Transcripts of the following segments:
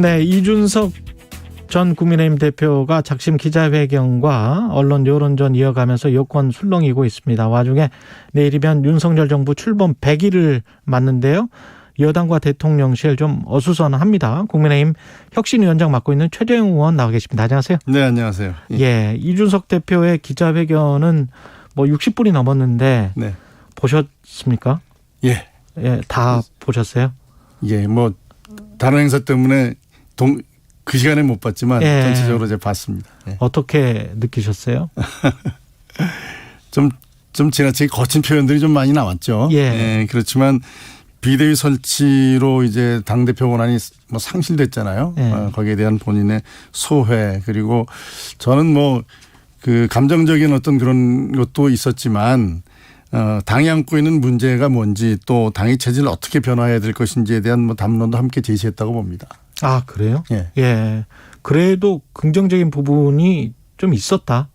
네, 이준석 전 국민의힘 대표가 작심 기자회견과 언론 여론전 이어가면서 여권 술렁이고 있습니다. 와중에 내일이면 윤석열 정부 출범 100일을 맞는데요. 여당과 대통령실 좀 어수선합니다. 국민의힘 혁신위원장 맡고 있는 최재형 의원 나와 계십니다. 안녕하세요. 네, 안녕하세요. 예, 이준석 대표의 기자회견은 뭐 60분이 넘었는데 네. 보셨습니까? 예. 예, 다 보셨어요? 예, 뭐 다른 행사 때문에 그 시간에 못 봤지만 예. 전체적으로 이제 봤습니다. 예. 어떻게 느끼셨어요? 좀 지나치게 거친 표현들이 좀 많이 나왔죠. 예. 예, 그렇지만 비대위 설치로 이제 당대표 권한이 뭐 상실됐잖아요. 예. 거기에 대한 본인의 소회, 그리고 저는 뭐 그 감정적인 어떤 그런 것도 있었지만 당이 안고 있는 문제가 뭔지 또 당의 체질을 어떻게 변화해야 될 것인지에 대한 뭐 담론도 함께 제시했다고 봅니다. 아, 그래요? 예. 예. 그래도 긍정적인 부분이 좀 있었다.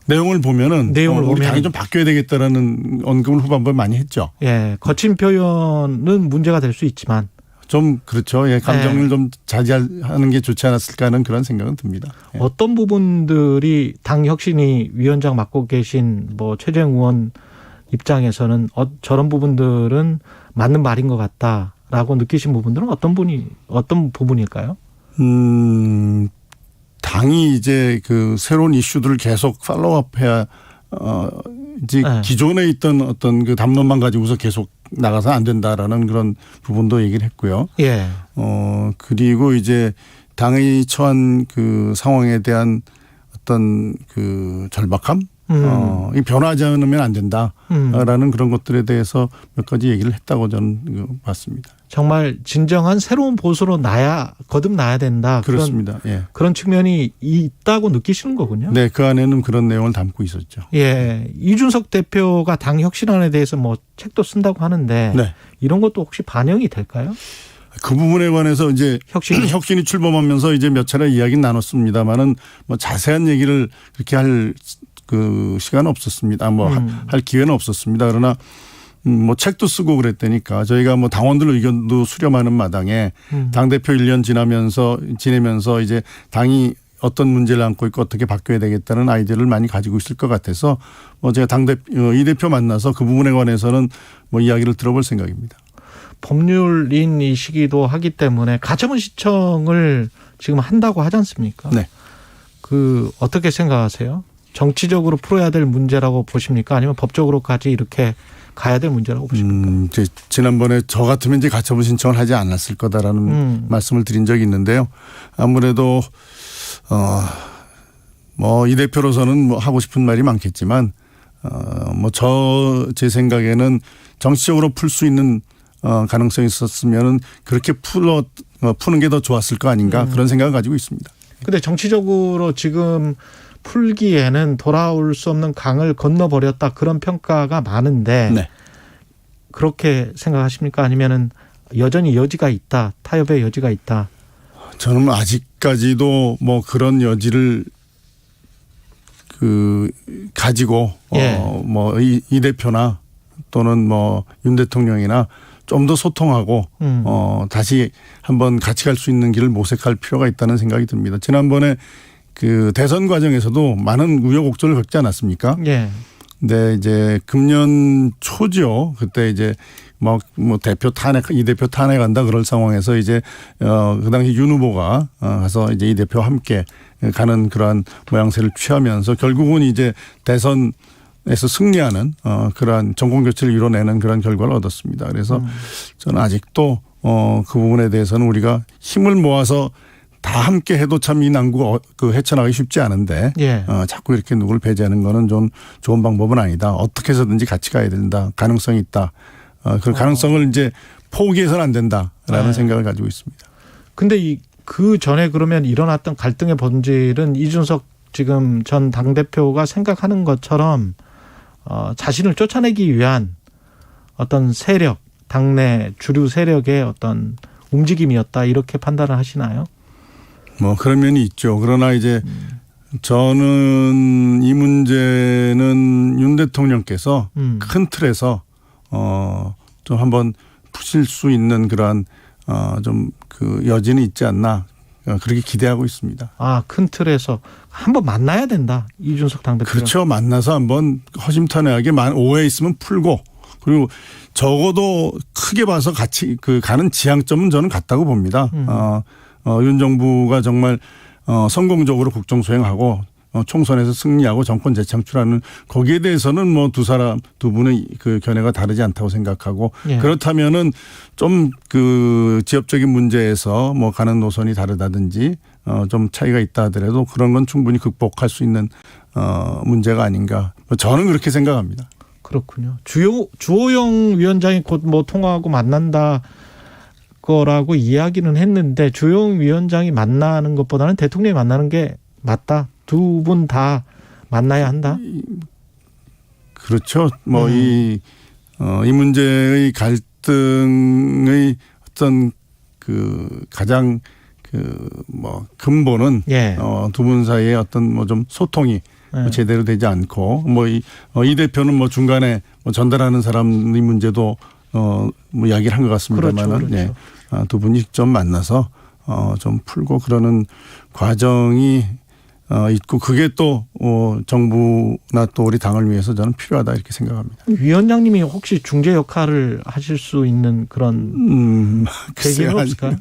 내용을 보면은 내용을 우리 보면 당이 좀 바뀌어야 되겠다라는 언급을 후반부에 많이 했죠. 예. 거친 표현은 문제가 될 수 있지만 좀 그렇죠. 예, 감정을 좀 자제하는 게 좋지 않았을까 하는 그런 생각은 듭니다. 예. 어떤 부분들이 당 혁신위 위원장 맡고 계신 뭐 최재형 의원 입장에서는 저런 부분들은 맞는 말인 것 같다라고 느끼신 부분들은 어떤 부분일까요? 당이 이제 그 새로운 이슈들을 계속 팔로우업해야 이제 네. 기존에 있던 어떤 그 담론만 가지고서 계속 나가서 안 된다라는 그런 부분도 얘기를 했고요. 예. 그리고 이제 당이 처한 그 상황에 대한 어떤 그 절박함, 이 변화하지 않으면 안 된다라는 그런 것들에 대해서 몇 가지 얘기를 했다고 저는 봤습니다. 정말 진정한 새로운 보수로 거듭나야 된다. 그렇습니다. 그런 측면이 있다고 느끼시는 거군요. 네, 그 안에는 그런 내용을 담고 있었죠. 예, 이준석 대표가 당 혁신안에 대해서 뭐 책도 쓴다고 하는데 네. 이런 것도 혹시 반영이 될까요? 그 부분에 관해서 이제 혁신이 출범하면서 이제 몇 차례 이야기 나눴습니다만은 뭐 자세한 얘기를 그렇게 할 그 시간은 없었습니다. 뭐 할 기회는 없었습니다. 그러나 뭐 책도 쓰고 그랬다니까 저희가 뭐 당원들 의견도 수렴하는 마당에 당대표 1년 지내면서 이제 당이 어떤 문제를 안고 있고 어떻게 바뀌어야 되겠다는 아이디어를 많이 가지고 있을 것 같아서 뭐 제가 이 대표 만나서 그 부분에 관해서는 뭐 이야기를 들어볼 생각입니다. 법률인이시기도 하기 때문에 가처분 신청을 지금 한다고 하지 않습니까? 네. 그 어떻게 생각하세요? 정치적으로 풀어야 될 문제라고 보십니까? 아니면 법적으로까지 이렇게 가야 될 문제라고 보십니까? 이제 지난번에 저 같으면 이제 가처분 신청을 하지 않았을 거다라는 말씀을 드린 적이 있는데요. 아무래도 뭐 이 대표로서는 뭐 하고 싶은 말이 많겠지만 뭐 제 생각에는 정치적으로 풀 수 있는 가능성이 있었으면은 그렇게 푸는 게 더 좋았을 거 아닌가 그런 생각을 가지고 있습니다. 근데 정치적으로 지금 풀기에는 돌아올 수 없는 강을 건너버렸다 그런 평가가 많은데 네. 그렇게 생각하십니까? 아니면은 여전히 여지가 있다, 타협의 여지가 있다. 저는 아직까지도 뭐 그런 여지를 가지고 예. 뭐 이 대표나 또는 뭐 윤 대통령이나 좀 더 소통하고 다시 한번 같이 갈 수 있는 길을 모색할 필요가 있다는 생각이 듭니다. 지난번에 그 대선 과정에서도 많은 우여곡절을 겪지 않았습니까? 예. 근데 이제 금년 초죠. 그때 이제 뭐 이 대표 탄핵한다 그럴 상황에서 이제 그 당시 윤 후보가 가서 이제 이 대표와 함께 가는 그러한 모양새를 취하면서 결국은 이제 대선에서 승리하는 그러한 정권 교체를 이뤄내는 그런 결과를 얻었습니다. 그래서 저는 아직도 그 부분에 대해서는 우리가 힘을 모아서 다 함께 해도 참 이 난구 헤쳐나가기 쉽지 않은데 예. 자꾸 이렇게 누구를 배제하는 거는 좀 좋은 방법은 아니다. 어떻게 해서든지 같이 가야 된다. 가능성이 있다. 그 가능성을 이제 포기해서는 안 된다라는 생각을 가지고 있습니다. 근데 그 전에 그러면 일어났던 갈등의 본질은 이준석 지금 전 당대표가 생각하는 것처럼 자신을 쫓아내기 위한 어떤 세력, 당내 주류 세력의 어떤 움직임이었다 이렇게 판단을 하시나요? 뭐 그런 면이 있죠. 그러나 이제 저는 이 문제는 윤 대통령께서 큰 틀에서 좀 한번 푸실 수 있는 그러한 좀 그 여지는 있지 않나 그렇게 기대하고 있습니다. 큰 틀에서 한번 만나야 된다. 이준석 당대표. 그렇죠. 만나서 한번 허심탄회하게 오해 있으면 풀고 그리고 적어도 크게 봐서 같이 가는 지향점은 저는 같다고 봅니다. 윤 정부가 정말 성공적으로 국정 수행하고 총선에서 승리하고 정권 재창출하는 거기에 대해서는 뭐 두 분의 그 견해가 다르지 않다고 생각하고 예. 그렇다면은 좀 그 지역적인 문제에서 뭐 가는 노선이 다르다든지 좀 차이가 있다 하더라도 그런 건 충분히 극복할 수 있는 문제가 아닌가. 저는 그렇게 생각합니다. 그렇군요. 주호영 위원장이 곧 뭐 통화하고 만난다 거라고 이야기는 했는데 주호영 위원장이 만나는 것보다는 대통령이 만나는 게 맞다. 두 분 다 만나야 한다. 그렇죠. 뭐 이 문제의 갈등의 어떤 가장 뭐 근본은 예. 두 분 사이에 어떤 뭐 좀 소통이 예. 제대로 되지 않고 이 대표는 뭐 중간에 뭐 전달하는 사람의 문제도 뭐 이야기를 한 것 같습니다만은 그렇죠. 예. 두 분이 직접 만나서 좀 풀고 그러는 과정이 있고 그게 또 정부나 또 우리 당을 위해서 저는 필요하다 이렇게 생각합니다. 위원장님이 혹시 중재 역할을 하실 수 있는 그런 계기는 없을까요?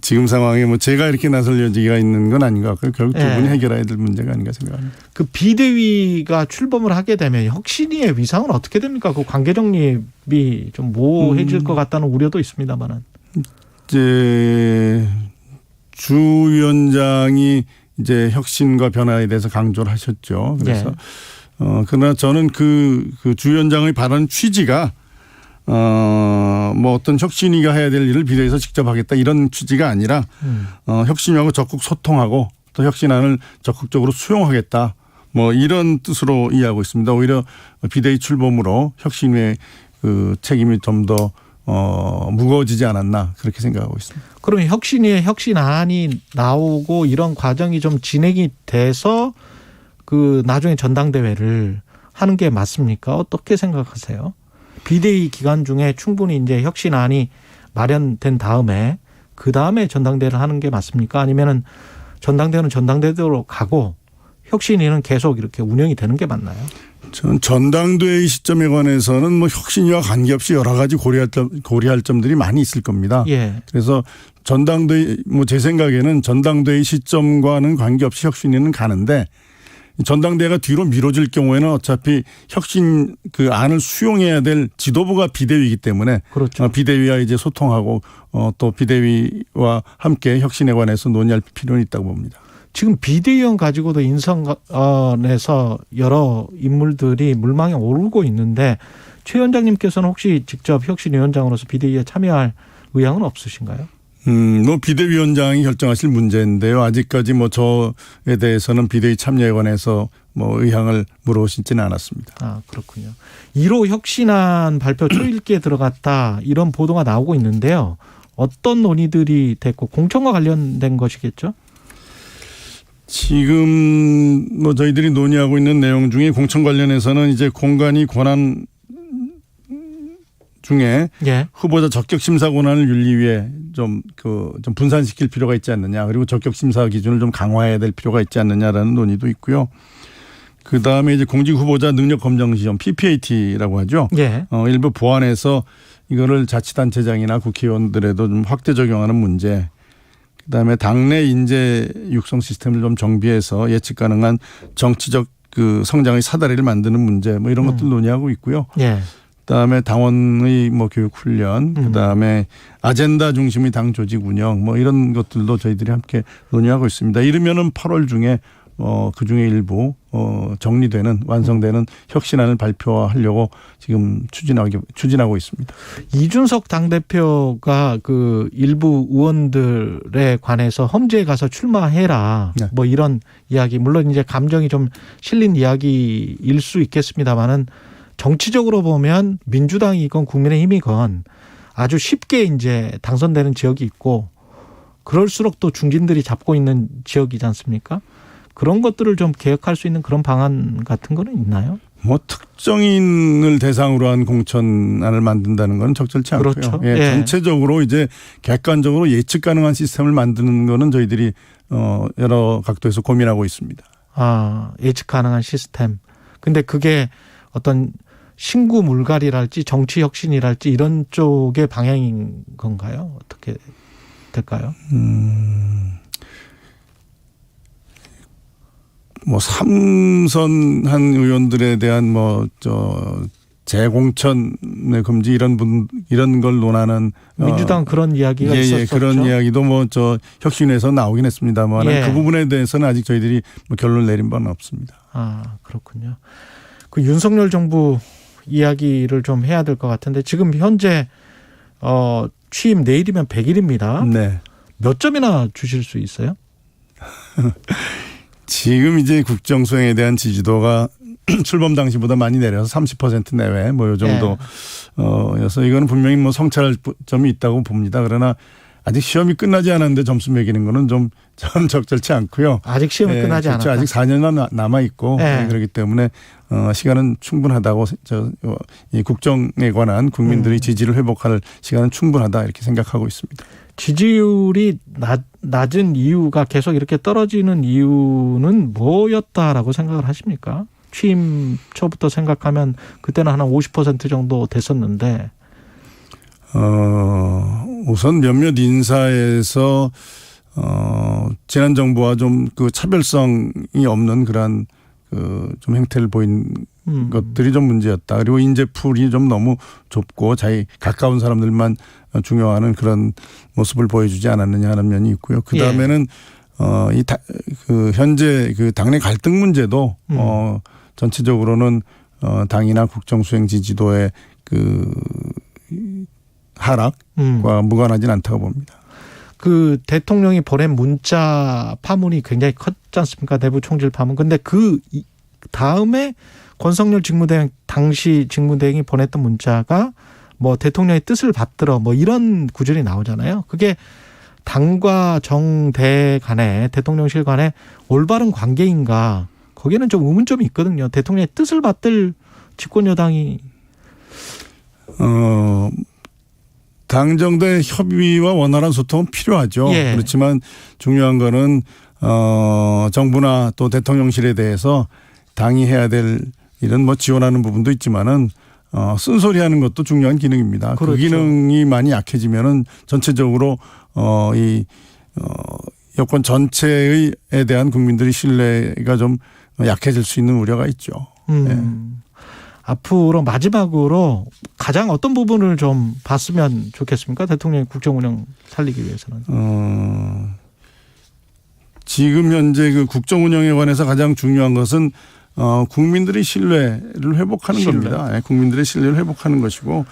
지금 상황에 뭐 제가 이렇게 나설 여지가 있는 건 아닌 것 같고요. 결국 두 예. 분이 해결해야 될 문제가 아닌가 생각합니다. 그 비대위가 출범을 하게 되면 혁신위의 위상은 어떻게 됩니까? 그 관계 정립이 좀 모호해질 것 같다는 우려도 있습니다만은. 이제 주 위원장이 이제 혁신과 변화에 대해서 강조를 하셨죠. 그래서 그러나 저는 그 주 위원장의 발언 취지가 뭐 어떤 혁신위가 해야 될 일을 비대위에서 직접 하겠다 이런 취지가 아니라 혁신위하고 적극 소통하고 또 혁신안을 적극적으로 수용하겠다 뭐 이런 뜻으로 이해하고 있습니다. 오히려 비대위 출범으로 혁신위의 그 책임이 좀 더 무거워지지 않았나 그렇게 생각하고 있습니다. 그러면 혁신위에 혁신안이 나오고 이런 과정이 좀 진행이 돼서 그 나중에 전당대회를 하는 게 맞습니까? 어떻게 생각하세요? 비대위 기간 중에 충분히 이제 혁신안이 마련된 다음에 그 다음에 전당대회를 하는 게 맞습니까? 아니면은 전당대회는 전당대회로 가고 혁신위는 계속 이렇게 운영이 되는 게 맞나요? 저는 전당대회 시점에 관해서는 뭐 혁신위와 관계없이 여러 가지 고려할 점들이 많이 있을 겁니다. 예. 그래서 전당대회 뭐 제 생각에는 전당대회 시점과는 관계없이 혁신위는 가는데 전당대회가 뒤로 미뤄질 경우에는 어차피 혁신 그 안을 수용해야 될 지도부가 비대위이기 때문에 그렇죠. 비대위와 이제 소통하고 또 비대위와 함께 혁신에 관해서 논의할 필요는 있다고 봅니다. 지금 비대위원 가지고도 인선에서 여러 인물들이 물망에 오르고 있는데 최 위원장님께서는 혹시 직접 혁신위원장으로서 비대위에 참여할 의향은 없으신가요? 뭐 비대위원장이 결정하실 문제인데요. 아직까지 뭐 저에 대해서는 비대위 참여에 관해서 뭐 의향을 물어보시지는 않았습니다. 그렇군요. 1호 혁신안 발표 초읽기에 들어갔다 이런 보도가 나오고 있는데요. 어떤 논의들이 됐고 공천과 관련된 것이겠죠? 지금 뭐 저희들이 논의하고 있는 내용 중에 공천 관련해서는 이제 공간이 권한 중에 예. 후보자 적격 심사 권한을 윤리위에 좀 분산시킬 필요가 있지 않느냐. 그리고 적격 심사 기준을 좀 강화해야 될 필요가 있지 않느냐라는 논의도 있고요. 그 다음에 이제 공직 후보자 능력 검정 시험 PPAT라고 하죠. 예. 일부 보완해서 이거를 자치단체장이나 국회의원들에도 좀 확대 적용하는 문제. 그다음에 당내 인재 육성 시스템을 좀 정비해서 예측 가능한 정치적 그 성장의 사다리를 만드는 문제 뭐 이런 것들 논의하고 있고요. 예. 그다음에 당원의 뭐 교육 훈련, 그다음에 아젠다 중심의 당 조직 운영 뭐 이런 것들도 저희들이 함께 논의하고 있습니다. 이르면은 8월 중에 그 중에 일부 정리되는 완성되는 혁신안을 발표하려고 지금 추진하고 있습니다. 이준석 당대표가 그 일부 의원들에 관해서 험지에 가서 출마해라. 네. 뭐 이런 이야기. 물론 이제 감정이 좀 실린 이야기일 수 있겠습니다만은 정치적으로 보면 민주당이건 국민의힘이건 아주 쉽게 이제 당선되는 지역이 있고 그럴수록 또 중진들이 잡고 있는 지역이지 않습니까? 그런 것들을 좀 개혁할 수 있는 그런 방안 같은 거는 있나요? 뭐 특정인을 대상으로 한 공천안을 만든다는 건 적절치 않고요. 그렇죠. 예, 전체적으로 이제 객관적으로 예측 가능한 시스템을 만드는 거는 저희들이 여러 각도에서 고민하고 있습니다. 예측 가능한 시스템. 근데 그게 어떤 신구 물갈이랄지 정치 혁신이랄지 이런 쪽의 방향인 건가요? 어떻게 될까요? 뭐 삼선한 의원들에 대한 재공천의 금지 이런 걸 논하는 민주당 그런 이야기가 있었었죠. 그런 이야기도 혁신에서 나오긴 했습니다만 그 부분에 대해서는 아직 저희들이 결론을 내린 바는 없습니다. 그렇군요. 그 윤석열 정부 이야기를 좀 해야 될 것 같은데 지금 현재 취임 내일이면 100일입니다. 네. 몇 점이나 주실 수 있어요? 지금 이제 국정 수행에 대한 지지도가 출범 당시보다 많이 내려서 30% 내외 요 정도 여서 이거는 분명히 성찰할 점이 있다고 봅니다. 그러나 아직 시험이 끝나지 않았는데 점수 매기는 거는 좀 적절치 않고요. 아직 시험이 끝나지 않았다. 아직 4년 남아 있고 그렇기 때문에 시간은 충분하다고 이 국정에 관한 국민들의 지지를 회복할 시간은 충분하다 이렇게 생각하고 있습니다. 지지율이 낮은 이유가 계속 이렇게 떨어지는 이유는 뭐였다라고 생각을 하십니까? 취임 초부터 생각하면 그때는 한 50% 정도 됐었는데. 우선 몇몇 인사에서 지난 정부와 좀 그 차별성이 없는 그러한 좀 행태를 보인 것들이 좀 문제였다. 그리고 인재풀이 좀 너무 좁고 자기 가까운 사람들만 중요하는 그런 모습을 보여주지 않았느냐 하는 면이 있고요. 그 다음에는 현재 그 당내 갈등 문제도 전체적으로는 당이나 국정수행 지지도의 하락과 무관하진 않다고 봅니다. 그 대통령이 보낸 문자 파문이 굉장히 컸지 않습니까? 내부 총질 파문. 근데 그 다음에 권성열 직무대행 당시 직무대행이 보냈던 문자가 대통령의 뜻을 받들어 이런 구절이 나오잖아요. 그게 당과 정대 간에 대통령실 간에 올바른 관계인가? 거기에는 좀 의문점이 있거든요. 대통령의 뜻을 받들 집권 여당이 당정대 협의와 원활한 소통은 필요하죠. 그렇지만 중요한 거는 정부나 또 대통령실에 대해서 당이 해야 될 일은 지원하는 부분도 있지만은 쓴소리하는 것도 중요한 기능입니다. 그렇죠. 그 기능이 많이 약해지면은 전체적으로 이 여권 전체에 대한 국민들의 신뢰가 좀 약해질 수 있는 우려가 있죠. 앞으로 마지막으로 가장 어떤 부분을 좀 봤으면 좋겠습니까? 대통령의 국정 운영 살리기 위해서는. 지금 현재 그 국정 운영에 관해서 가장 중요한 것은 국민들의 신뢰를 회복하는 겁니다. 국민들의 신뢰를 회복하는 것이고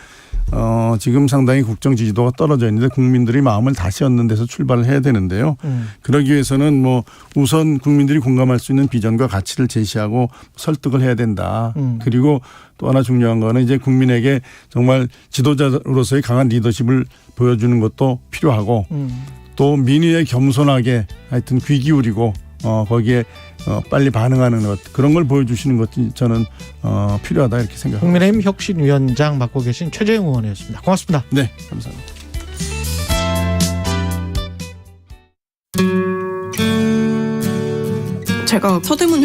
지금 상당히 국정 지지도가 떨어져 있는데 국민들이 마음을 다시 얻는 데서 출발을 해야 되는데요. 그러기 위해서는 우선 국민들이 공감할 수 있는 비전과 가치를 제시하고 설득을 해야 된다. 그리고 또 하나 중요한 거는 이제 국민에게 정말 지도자로서의 강한 리더십을 보여주는 것도 필요하고 또 민의에 겸손하게 하여튼 귀 기울이고 거기에 빨리 반응하는 것 그런 걸 보여주시는 것이 저는 필요하다 이렇게 생각합니다. 국민의힘 혁신위원장 맡고 계신 최재형 의원이었습니다. 고맙습니다. 네, 감사합니다. 제가 서대문